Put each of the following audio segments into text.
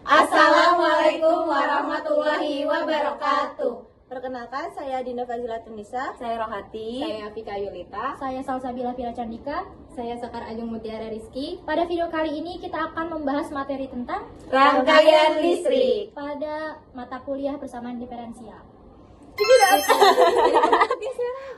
Assalamualaikum warahmatullahi wabarakatuh. Perkenalkan, saya Dinda Fazila Tunisa. Saya Rohati. Saya Vika Yulita. Saya Salsabila Vira Candika. Saya Sekar Ajeng Mutiara Rizky. Pada video kali ini kita akan membahas materi tentang Rangkaian listrik. pada mata kuliah persamaan diferensial.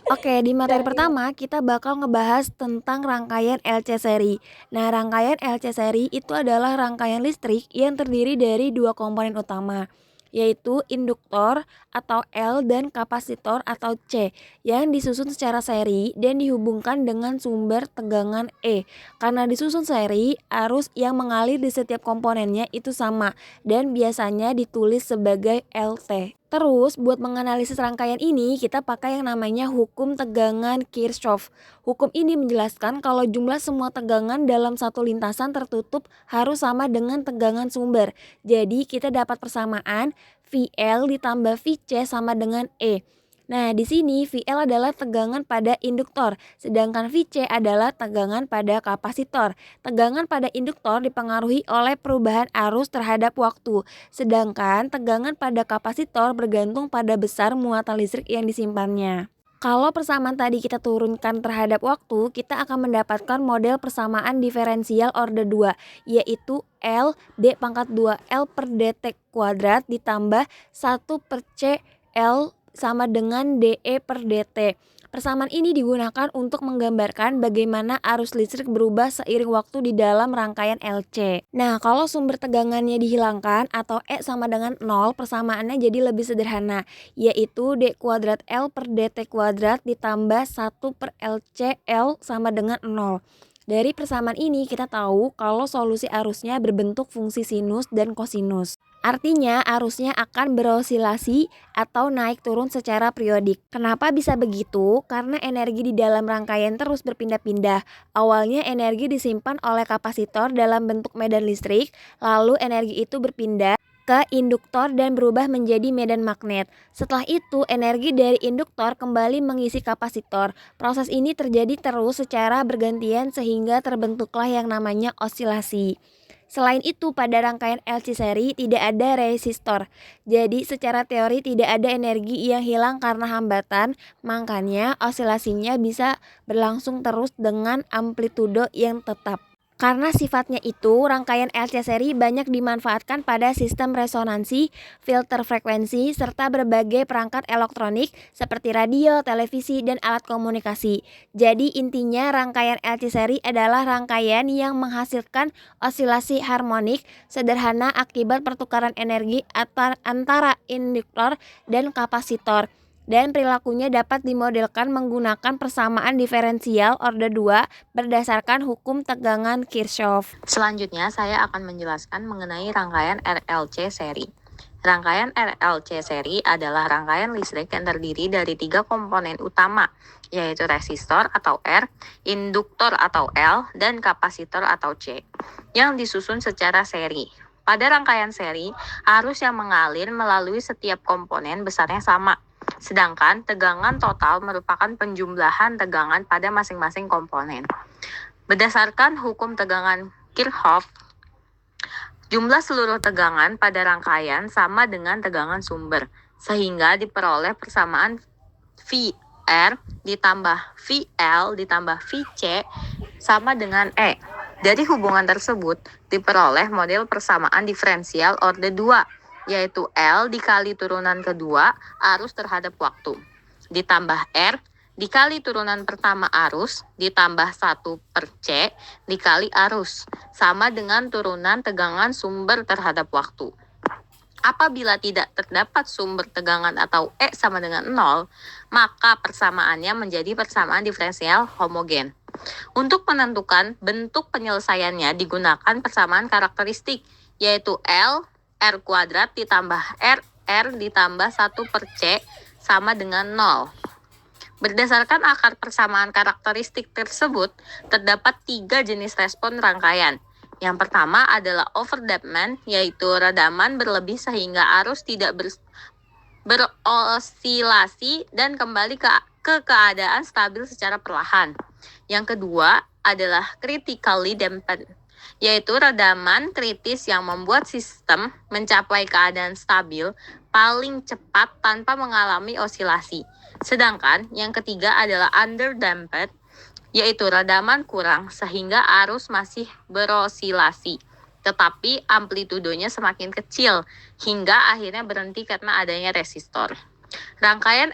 Oke, di materi pertama kita bakal ngebahas tentang rangkaian LC seri. Nah, rangkaian LC seri itu adalah rangkaian listrik yang terdiri dari dua komponen utama, yaitu induktor atau L dan kapasitor atau C yang disusun secara seri dan dihubungkan dengan sumber tegangan E. Karena disusun seri, arus yang mengalir di setiap komponennya itu sama dan biasanya ditulis sebagai LT. Terus buat menganalisis rangkaian ini kita pakai yang namanya hukum tegangan Kirchhoff. Hukum ini menjelaskan kalau jumlah semua tegangan dalam satu lintasan tertutup harus sama dengan tegangan sumber. Jadi kita dapat persamaan VL ditambah VC sama dengan E. Nah, di sini VL adalah tegangan pada induktor, sedangkan VC adalah tegangan pada kapasitor. Tegangan pada induktor dipengaruhi oleh perubahan arus terhadap waktu, sedangkan tegangan pada kapasitor bergantung pada besar muatan listrik yang disimpannya. Kalau persamaan tadi kita turunkan terhadap waktu, kita akan mendapatkan model persamaan diferensial orde 2, yaitu L D pangkat 2 L per dt kuadrat ditambah 1 per C L sama dengan DE per DT. Persamaan ini digunakan untuk menggambarkan bagaimana arus listrik berubah seiring waktu di dalam rangkaian LC. Nah, kalau sumber tegangannya dihilangkan atau E sama dengan 0, persamaannya jadi lebih sederhana, yaitu D kuadrat L per DT kuadrat ditambah 1 per LC L sama dengan 0. Dari persamaan ini kita tahu kalau solusi arusnya berbentuk fungsi sinus dan kosinus. Artinya arusnya akan berosilasi atau naik turun secara periodik. Kenapa bisa begitu? Karena energi di dalam rangkaian terus berpindah-pindah. Awalnya energi disimpan oleh kapasitor dalam bentuk medan listrik, lalu energi itu berpindah ke induktor dan berubah menjadi medan magnet. Setelah itu, energi dari induktor kembali mengisi kapasitor. Proses ini terjadi terus secara bergantian sehingga terbentuklah yang namanya osilasi. Selain itu, pada rangkaian LC seri tidak ada resistor. Jadi, secara teori tidak ada energi yang hilang karena hambatan, makanya osilasinya bisa berlangsung terus dengan amplitudo yang tetap. Karena sifatnya itu, rangkaian LC seri banyak dimanfaatkan pada sistem resonansi, filter frekuensi, serta berbagai perangkat elektronik seperti radio, televisi, dan alat komunikasi. Jadi intinya rangkaian LC seri adalah rangkaian yang menghasilkan osilasi harmonik sederhana akibat pertukaran energi antara induktor dan kapasitor. Dan perilakunya dapat dimodelkan menggunakan persamaan diferensial orde 2 berdasarkan hukum tegangan Kirchhoff. Selanjutnya saya akan menjelaskan mengenai rangkaian RLC seri. Rangkaian RLC seri adalah rangkaian listrik yang terdiri dari 3 komponen utama, yaitu resistor atau R, induktor atau L, dan kapasitor atau C, yang disusun secara seri. Pada rangkaian seri, arus yang mengalir melalui setiap komponen besarnya sama. Sedangkan tegangan total merupakan penjumlahan tegangan pada masing-masing komponen. Berdasarkan hukum tegangan Kirchhoff, jumlah seluruh tegangan pada rangkaian sama dengan tegangan sumber, sehingga diperoleh persamaan VR ditambah VL ditambah VC sama dengan E. Dari hubungan tersebut diperoleh model persamaan diferensial orde 2, yaitu L dikali turunan kedua arus terhadap waktu, ditambah R dikali turunan pertama arus, ditambah 1 per C dikali arus, sama dengan turunan tegangan sumber terhadap waktu. Apabila tidak terdapat sumber tegangan atau E sama dengan 0, maka persamaannya menjadi persamaan diferensial homogen. Untuk menentukan bentuk penyelesaiannya digunakan persamaan karakteristik, yaitu L R kuadrat ditambah R ditambah 1 per C sama dengan 0. Berdasarkan akar persamaan karakteristik tersebut, terdapat 3 jenis respon rangkaian. Yang pertama adalah overdampment, yaitu redaman berlebih sehingga arus tidak berosilasi dan kembali ke keadaan stabil secara perlahan. Yang kedua adalah critically damped, yaitu redaman kritis yang membuat sistem mencapai keadaan stabil paling cepat tanpa mengalami osilasi. Sedangkan yang ketiga adalah underdamped, yaitu redaman kurang sehingga arus masih berosilasi, tetapi amplitudonya semakin kecil hingga akhirnya berhenti karena adanya resistor. Rangkaian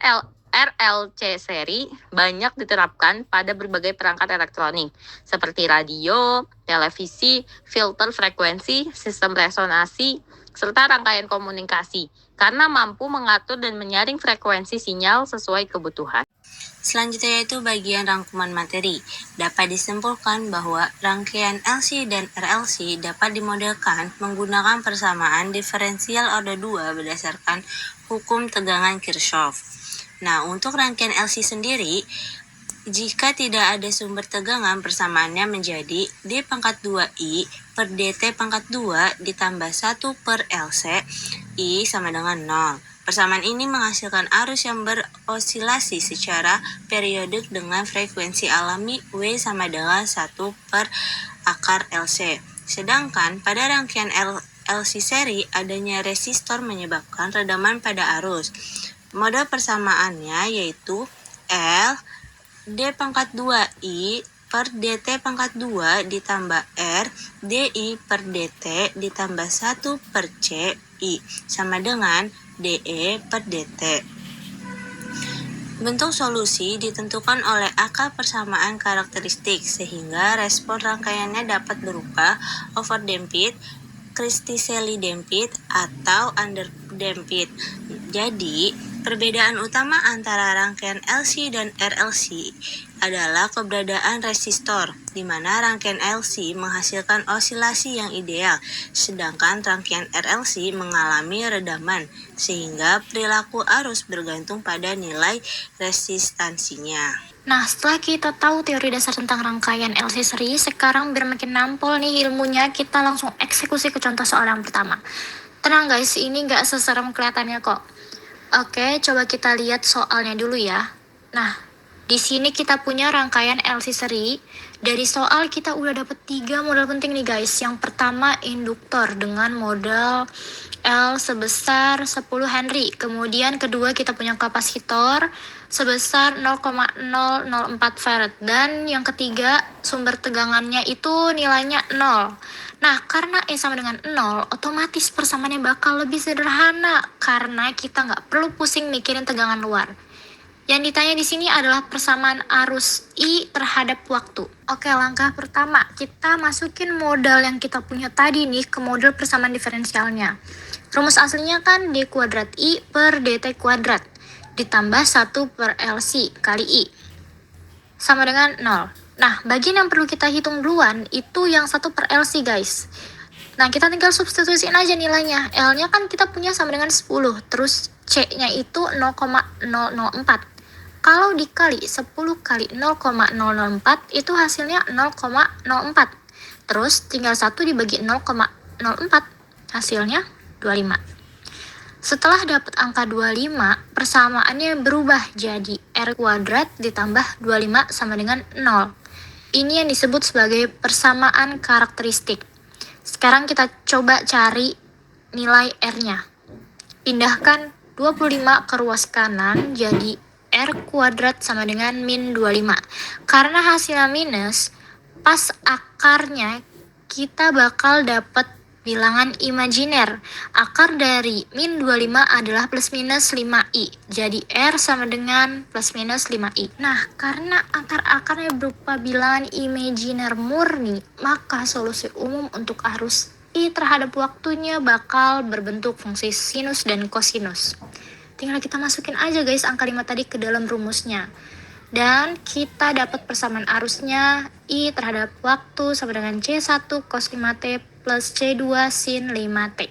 RLC seri banyak diterapkan pada berbagai perangkat elektronik seperti radio, televisi, filter frekuensi, sistem resonansi, serta rangkaian komunikasi karena mampu mengatur dan menyaring frekuensi sinyal sesuai kebutuhan. Selanjutnya yaitu bagian rangkuman materi. Dapat disimpulkan bahwa rangkaian LC dan RLC dapat dimodelkan menggunakan persamaan diferensial order 2 berdasarkan hukum tegangan Kirchhoff. Nah, untuk rangkaian LC sendiri, jika tidak ada sumber tegangan, persamaannya menjadi D pangkat 2I per DT pangkat 2 ditambah 1 per LC, I sama dengan 0. Persamaan ini menghasilkan arus yang berosilasi secara periodik dengan frekuensi alami W sama dengan 1 per akar LC. Sedangkan pada rangkaian LC seri, adanya resistor menyebabkan redaman pada arus. Model persamaannya yaitu L D pangkat 2I per DT pangkat 2 ditambah R DI per DT ditambah 1 per C I sama dengan DE per DT. Bentuk solusi ditentukan oleh akar persamaan karakteristik sehingga respon rangkaiannya dapat berupa overdamped, critically damped, atau underdamped. Jadi, perbedaan utama antara rangkaian LC dan RLC adalah keberadaan resistor, di mana rangkaian LC menghasilkan osilasi yang ideal, sedangkan rangkaian RLC mengalami redaman, sehingga perilaku arus bergantung pada nilai resistansinya. Nah, setelah kita tahu teori dasar tentang rangkaian LC seri, sekarang biar makin nampol nih ilmunya, kita langsung eksekusi ke contoh soal yang pertama. Tenang guys, ini nggak seserem kelihatannya kok. Oke, coba kita lihat soalnya dulu ya. Nah, di sini kita punya rangkaian LC seri. Dari soal kita udah dapet 3 model penting nih guys. Yang pertama induktor dengan model L sebesar 10 Henry. Kemudian kedua kita punya kapasitor sebesar 0,004 Farad. Dan yang ketiga sumber tegangannya itu nilainya 0. Nah, karena E sama dengan 0, otomatis persamaannya bakal lebih sederhana karena kita nggak perlu pusing mikirin tegangan luar. Yang ditanya di sini adalah persamaan arus I terhadap waktu. Oke, langkah pertama, kita masukin modal yang kita punya tadi nih ke model persamaan diferensialnya. Rumus aslinya kan D kuadrat I per DT kuadrat ditambah 1 per LC kali I sama dengan 0. Nah, bagian yang perlu kita hitung duluan itu yang 1 per LC guys. Nah, kita tinggal substitusiin aja nilainya. L-nya kan kita punya sama dengan 10, terus C-nya itu 0,004. Kalau dikali 10 kali 0,004 itu hasilnya 0,04. Terus tinggal 1 dibagi 0,04, hasilnya 25. Setelah dapat angka 25, persamaannya berubah jadi R kuadrat ditambah 25 sama dengan 0. Ini yang disebut sebagai persamaan karakteristik. Sekarang kita coba cari nilai R-nya. Pindahkan 25 ke ruas kanan, jadi R kuadrat sama dengan min 25. Karena hasilnya minus, pas akarnya kita bakal dapat bilangan imajiner. Akar dari min 25 adalah plus minus 5i. Jadi R sama dengan plus minus 5i. Nah, karena akar-akarnya berupa bilangan imajiner murni, maka solusi umum untuk arus I terhadap waktunya bakal berbentuk fungsi sinus dan kosinus. Tinggal kita masukin aja guys angka 5 tadi ke dalam rumusnya. Dan kita dapat persamaan arusnya I terhadap waktu sama dengan C1 cos 5T plus C2 sin 5T.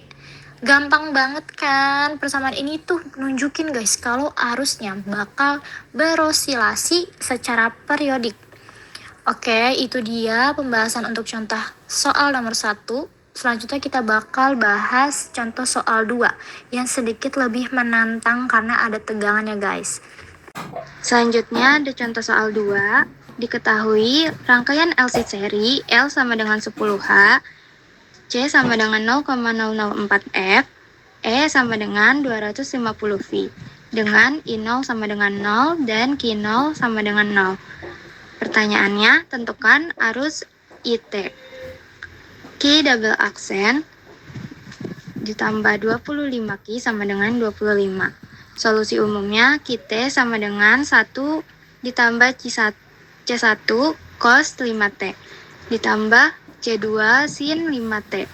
Gampang banget kan? Persamaan ini tuh nunjukin guys kalau arusnya bakal berosilasi secara periodik. Oke, itu dia pembahasan untuk contoh soal nomor 1. Selanjutnya kita bakal bahas contoh soal 2 yang sedikit lebih menantang karena ada tegangannya guys. Selanjutnya ada contoh soal 2. Diketahui rangkaian LC seri L sama dengan 10H, C sama dengan 0,004F, E sama dengan 250V, dengan I0 sama dengan 0 dan Q0 sama dengan 0. Pertanyaannya, tentukan arus IT. Q double aksen ditambah 25Q sama dengan 25. Solusi umumnya QT sama dengan 1 ditambah C1 cos 5T ditambah C2 sin 5T.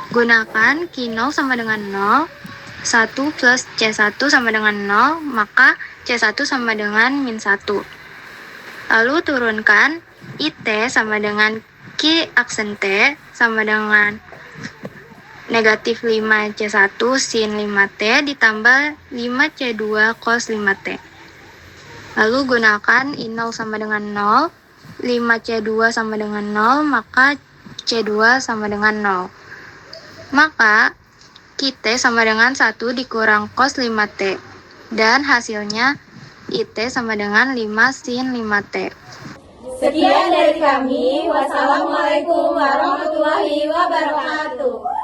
Gunakan Q0 sama dengan 0, 1 plus C1 sama dengan 0, maka C1 sama dengan min 1. Lalu turunkan IT sama dengan Q aksen T sama dengan negatif 5C1 sin 5T ditambah 5C2 cos 5T. Lalu gunakan I0 sama dengan 0, 5C2 sama dengan 0, maka C2 sama dengan 0. Maka QT sama dengan 1 dikurang cos 5T, dan hasilnya IT sama dengan 5 sin 5T. Sekian dari kami. Wassalamualaikum warahmatullahi wabarakatuh.